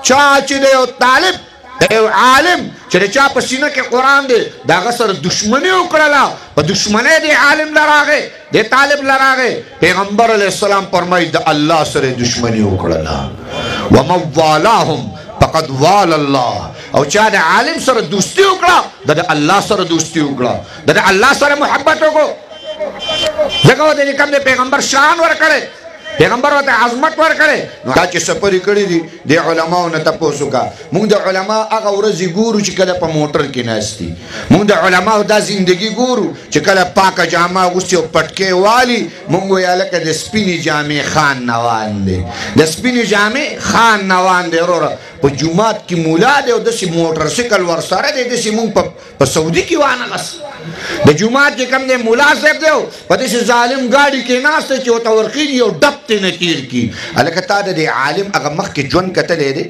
چا چې د یو طالب د یو عالم چې د چا په سینه کې قرآن دی د هغه سره دشمني وکړله په دشمنۍ د عالم لراغې د طالب لراغې پیغمبر علیه السلام فرمایي د الله سره دشمني وکړله ومن والاهم فقد وال الله او چا د عالم سره دوستی وکړه د الله سره دوستی وکړه د الله سره محبت وکړو ځکه د کوم د پیغمبر شان ورکړي پیغمبر ورته عظمت ورکړي نو دا چې سفر کړی دي د علماو نه تاسو کا موږ د علما هغه ورځ ګورو چې کله په موټر کې ناشتي موږ د علماو دا ژوندۍ ګورو چې کله پاکه جامه غوستي او پټکي والی موږ ویاله کې د سپینې جامې خان نوان دي د سپینې جامې خان نوان دي وروره په جمعات کې مولا دی او داسې موټر سایکل ورسره دی داسې موږ په سعودي کې وانغس د جمعات کې کوم دی مولا صاحب دی په داسې ظالم ګاډي کې ناسته چې ورته ورخېږي یو ډب ترې نه تېر کړي هلکه تا د دې عالم هغه مخکې ژوند کتلی دی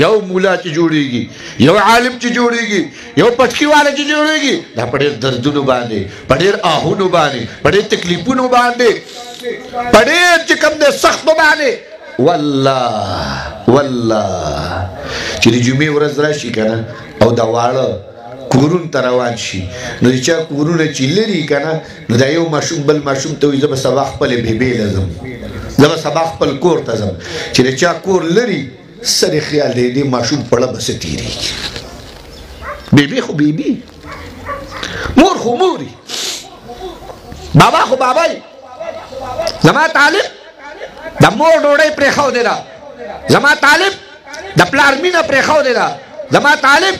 یو مولا چې جوړېږي یو عالم چې جوړېږي یو پټکي والا چې جوړېږي دا په ډېر دردونو باندې په ډېر آهونو باندې په ډېر تکلیفونو باندې په ډېر چې کوم دی سختو باندې والله چې د جمعې ورځ راشي که نه او دا واړه کورونو ته روان شي نو د چا کورونه چې لري که نه نو دا یو ماشوم بل ماشوم ته وایي زه به سبا خپلې بېبې له ځم زه به سبا خپل کور ته ځم چې د چا کور لري سر خیال دی دې ماشوم پړه به څه تېرېږي بېبې خو بېبې مور خو موري بابا خو بابای زما طالب د مور ډوډۍ پرېښودې ده زما طالب د پلار مینه پرېښودې ده زما طالب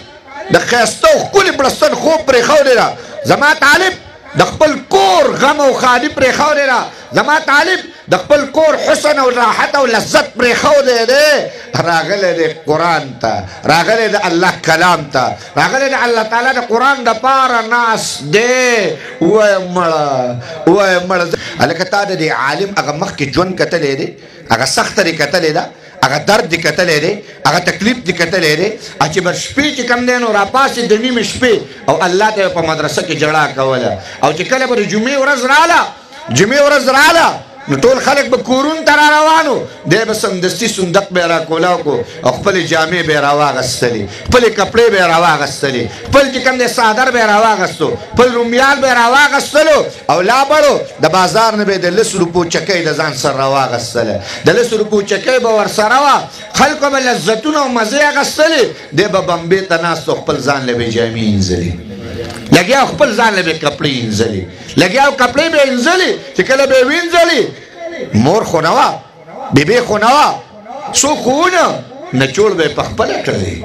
د ښایسته او ښکلي بړستن خوب پرېښودې ده زما طالب د خپل کور غم او خالي پرېښودې ده زما طالب د خپل کور حسن او راحت او لذت پرېښودی دی راغلی دی قرآن ته راغلی د الله کلام ته راغلی د الله تعالی د قرآن دپاره ناست دی ووایه مړه هلکه تا د دې عالم هغه مخکې ژوند کتلی دی هغه سخته دې کتلی ده هغه درد دې کتلی دی هغه تکلیف دې کتلی دی چې بر شپې چې کوم دی نو راپاسې د نیمې شپې او الله ته په مدرسه کې جړا کوله او چې کله به د جمعې ورځ راله نو ټول خلک به کورونو ته را روانو دی به سمدستي صندوق به یې راکولاو کو او خپلې جامې به یې راواغستلې خپلې کپړې به یې راواغستلې خپل چې کوم دی څادر به یې راواغستو خپل رومیال به یې راواغستلو او لا بړو د بازار نه به یې د 10 روپو چکۍ د ځان سره راواغستله د 10 روپو چکۍ به ورسره وه خلکو به لذتونه او مزې اخیستلې دی به بمبې ته ناست او خپل ځان له به جامې اینځلې لګیا خپل ځان له به کپړې اینځلې لګیا کپړې به اینځلې چې کله به یې وینځلې مور خو نه وه بېبې خو نه وه څوک خو ونه نچوړ به یې پخپله کړلې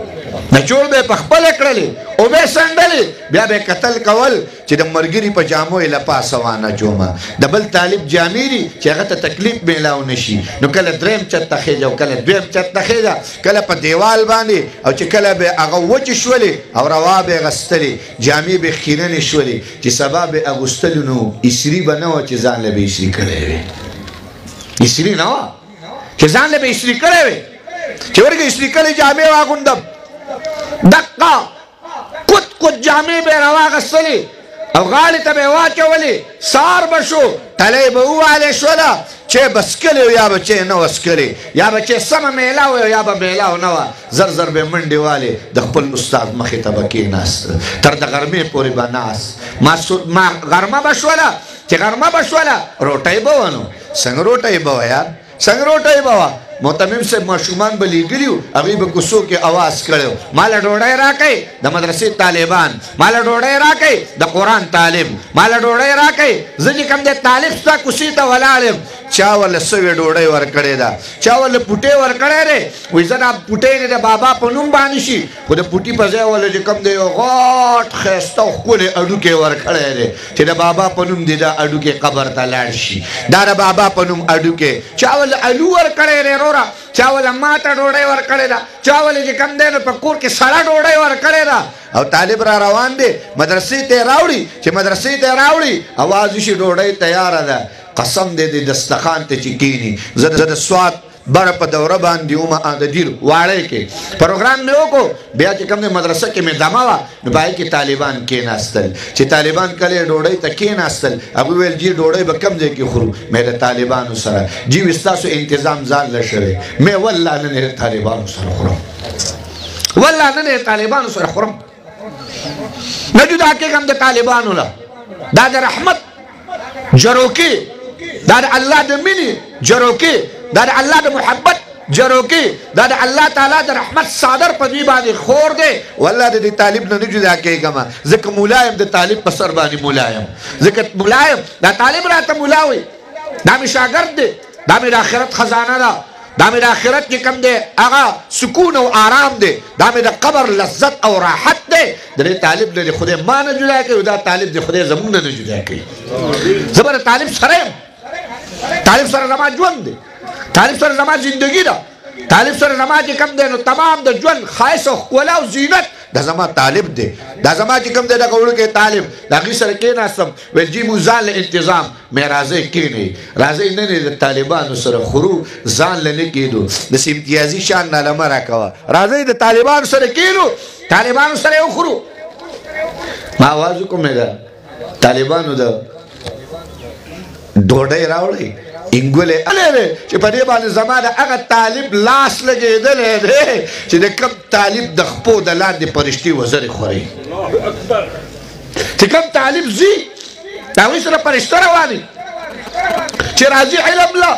نچوړ به یې پخپله کړلې او به یې څنډلې بیا به یې کتل کول چې د ملګري په جامو یې له پاسه وانهچومه د بل طالب جامې دي چې هغه ته تکلیف میلاو نه شي نو کله دریم چت ته خېږه او کله دویم چت ته خېږه کله په دیوال باندې او چې کله به هغه وچې شولې او روا به یې غستلې جامې به یې خیرنې شولې چې سبا به یې اغوستلو نو اسري به نه وه چې ځان له به اسري کړی وي اسري نه وه چې ځان له به اسري کړی وي چې ورګه اسري کړې جامې واغوندم دقه کut جامې به یې راواغستلې او غاړې ته به یې واچولې سهار به شو تلی به ووالې شوله چې بسکلې و یا به چې نه وسکلې یا به چې سمه میلاو یا به میلاو نه وه زر زر به یې منډې والې د خپل استاد مخې ته به کېناست تر د غرمې پورې به ناست ما غرمه به شوله چې غرمه به شوله روټۍ به وه نو څنګه روټۍ به وه یار څنګه روټۍ به وه محتمم صاحب ماشومان به لیږلي وو هغوی به کوڅو کې اواز کړی و ماله ډوډۍ راکئ د مدرسې طالبان ماله ډوډۍ راکئ د قرآن طالب ماله ډوډۍ راکئ زه چې کوم دی طالب ستا کوڅې ته ولاړ یم چا ورله سوې ډوډۍ ورکړې ده چا ورله پوټۍ ورکړی دی وایي زه دا پوټۍ دې د بابا په نوم باندې شي خو د پوټي په ځای ورله چې کوم دی یو غټ ښایسته او ښکلی هډوکی ورکړی دی چې د بابا په نوم دې دا هډوکی قبر ته لاړ شي دا د بابا په نوم هډوکی چا ورله الو ورکړی دی وروره چا ورله ماته ډوډۍ ورکړې ده چا ورله چې کوم دی نو په کور کې سړه ډوډۍ ورکړې ده او طالب را روان دی مدرسې ته یې راوړي چې مدرسې ته یې راوړي اواز وشي ډوډۍ تیاره ده قسم دې د دسترخوان ته چې کښېني زه د سوات بر په دوره باندې ومه د دیر واړی کې پروګرام مې وکړو بیا چې کوم دی مدرسه کې مې دمه وه نو په هغې کې طالبان کېناستل چې طالبان کله ډوډۍ ته کېناستل هغوی ویل جي ډوډۍ به کوم ځای کې خورو مې د طالبانو سره جي وي ستاسو انتظام ځان له شوی مې والله نن یې د طالبانو سره خورم والله نن یې د طالبانو سره خورم نه جدا کېږم د طالبانو له دا د رحمت جروکي دا د الله د مینې جروکي دا د الله د محبت جروکي دا د الله تعالی د رحمت صادر په دوی باندې خور دی والله د دې طالب نه جدا کېږم ځکه مولا یم د طالب په سر باندې مولا یم ځکه مولا یم دا طالب راته مولا وي دا مې شاګرد دی دا مې د آخرت خزانه ده دا مې د آخرت چې کوم دی هغه سکون او آرام دی دا مې د قبر لذت او راحت دی د دې طالب نه د خدای ما نه جدا کوي دا طالب د خدای زمونږ نه جدا کوي زه به د طالب سره یم طالب سره زما ژوند دی طالب سره زما زندگی ده طالب سره زما چې کوم دی نو تمام د ژوند ښایست او ښکلا او زینت دا زما طالب دی دا زما چې کوم دی دغه وړوکی طالب د هغې سره کېناستم ویل جي مو ځان له انتظام مې راځئ کښېنئ راځئ نن یې د طالبانو سره خورو ځان له نه کېدو داسې امتیازي شان ناله مه راکوه راځئ د طالبانو سره کېنو طالبانو سره یې وخورو ما آواز وکړو مې د طالبانو د ډوډۍ راوړئ انګولې الی دی چې په دې باندې زما د هغه طالب لاس لګېدلی دی چې د کوم طالب د خپو د لاندې فرشتې وزرې خوري چې کوم طالب ځي د هغوی سره فرشته روانې چې راځي علم له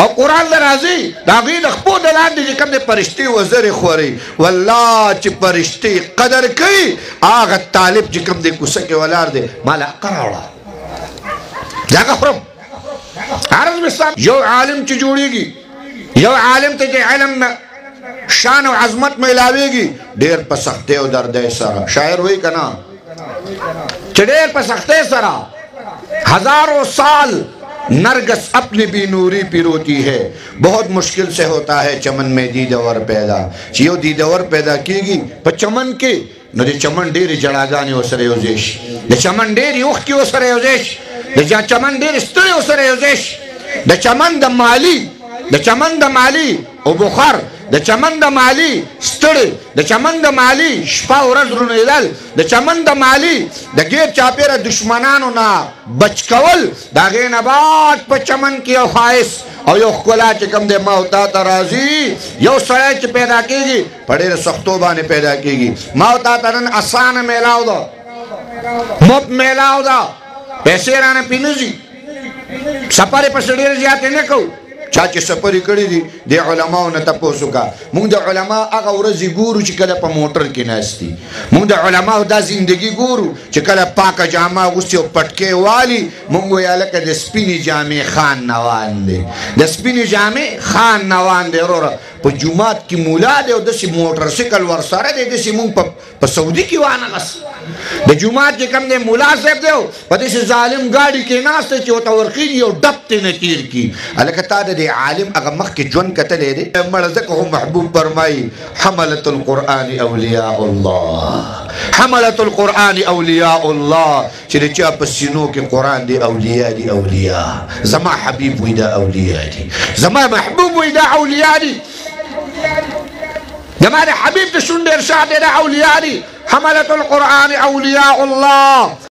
او قرآن له راځي د هغوی د خپو د لاندې چې کوم د فرشتې وزرې خوري والله چې فرشتې قدر کوي هغه طالب چې کوم دی کوڅه کې ولاړ دی ما له حقه راوړه د هغه خورم عرض بسام یو عالم چې جوړیږي یو عالم ته چې علم شان او عظمت میلاویږي ډېر په سختۍ او دردۍ سره شاعر وایي که نه چې ډېر په سختۍ سره ہزاروں سال نرگس اپنی بھی نوری پی روتی ہے بہت مشکل سے ہوتا ہے چمن میں دیدور پیدا چې یو دیدور پیدا کیږي په چمن کې نو د چمن ډېرې جړاګانې ورسره یوځای شي د چمن ډېرې اوښکې ورسره یوځای شي د چمن ډېرې ستړې ورسره یوځای شي د چمن د مالی او بخار د چمن د مالی ستړې د چمن د مالی شپه ورځ رونېدل د چمن د مالی د ګیر چاپېره دشمنانو نه بچ کول د هغې نه بعد په چمن کې یو ښایست او یو ښکلا چې کوم دی ما او تا ته راځي یو سړی چې پیدا کېږي په ډېرو سختو باندې پیدا کېږي ما او تا ته نن اسانه میلاو ده مفت میلاو ده پیسې رانه پې نه ځي سفر یې پسې ډېرې زیاتې نه کوو چا چې سفرې کړي دي د علماو نه تپوس وکړه موږ د علما هغه ورځې ګورو چې کله په موټر کې ناست دي موږ د علماو دا زندګي ګورو چې کله پاکه جامه اغوستې او پټکې والي موږ وایي هلکه د سپینې جامې خان نوان دی د سپینې جامې خان نوان دی وروره په جومات کې مولا دی او داسې موټرسایکل ورسره دی داسې موږ په سعودي کې وانغست د جومات چې کوم دی مولا صاحب دی په داسې ظالم ګاډي کې ناست دی چې ورته ورخېږي یو ډب ترې نه تېر کړي هلکه تا د عالم هغه مخکې ژوند کتلی دی مړه ځکه خو محبوب فرمایي حملة القرآن اولیاء الله حملة القرآن اولیاء الله چې د چا په سینو کې قرآن دی اولیاء دی اولیاء زما حبیب وی دا اولیاء دی زما محبوب وی دا اولیاء دی زما د حبیب د شونډې ارشاد دی دا اولیاء دی حملة القرآن اولیاء الله